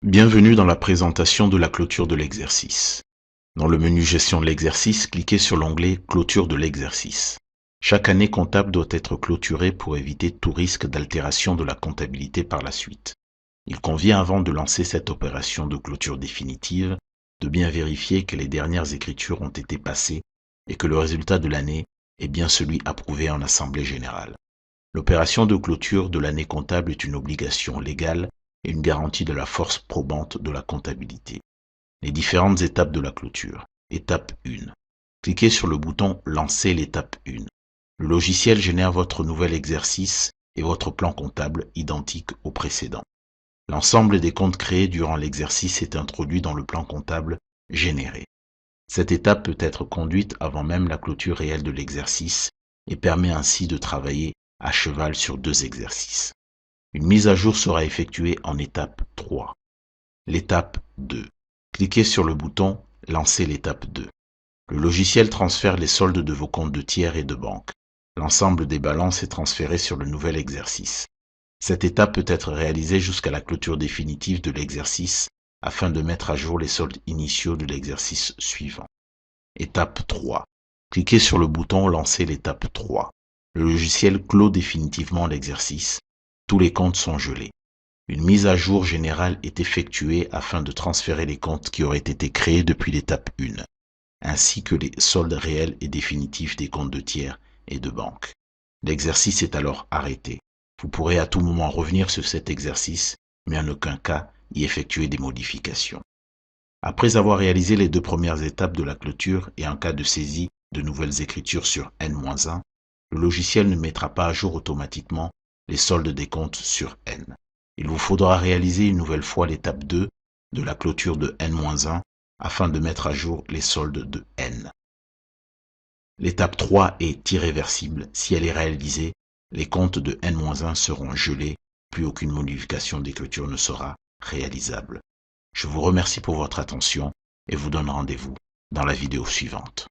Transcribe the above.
Bienvenue dans la présentation de la clôture de l'exercice. Dans le menu Gestion de l'exercice, cliquez sur l'onglet Clôture de l'exercice. Chaque année comptable doit être clôturée pour éviter tout risque d'altération de la comptabilité par la suite. Il convient, avant de lancer cette opération de clôture définitive, de bien vérifier que les dernières écritures ont été passées et que le résultat de l'année est bien celui approuvé en Assemblée générale. L'opération de clôture de l'année comptable est une obligation légale et une garantie de la force probante de la comptabilité. Les différentes étapes de la clôture. Étape 1. Cliquez sur le bouton « Lancer l'étape 1 ». Le logiciel génère votre nouvel exercice et votre plan comptable identique au précédent. L'ensemble des comptes créés durant l'exercice est introduit dans le plan comptable généré. Cette étape peut être conduite avant même la clôture réelle de l'exercice et permet ainsi de travailler à cheval sur 2 exercices. Une mise à jour sera effectuée en étape 3. L'étape 2. Cliquez sur le bouton « Lancer l'étape 2 ». Le logiciel transfère les soldes de vos comptes de tiers et de banque. L'ensemble des balances est transféré sur le nouvel exercice. Cette étape peut être réalisée jusqu'à la clôture définitive de l'exercice afin de mettre à jour les soldes initiaux de l'exercice suivant. Étape 3. Cliquez sur le bouton « Lancer l'étape 3 ». Le logiciel clôt définitivement l'exercice. Tous les comptes sont gelés. Une mise à jour générale est effectuée afin de transférer les comptes qui auraient été créés depuis l'étape 1, ainsi que les soldes réels et définitifs des comptes de tiers et de banque. L'exercice est alors arrêté. Vous pourrez à tout moment revenir sur cet exercice, mais en aucun cas y effectuer des modifications. Après avoir réalisé les 2 premières étapes de la clôture et en cas de saisie de nouvelles écritures sur N-1, le logiciel ne mettra pas à jour automatiquement les soldes des comptes sur N. Il vous faudra réaliser une nouvelle fois l'étape 2 de la clôture de N-1 afin de mettre à jour les soldes de N. L'étape 3 est irréversible. Si elle est réalisée, les comptes de N-1 seront gelés, plus aucune modification des clôtures ne sera réalisable. Je vous remercie pour votre attention et vous donne rendez-vous dans la vidéo suivante.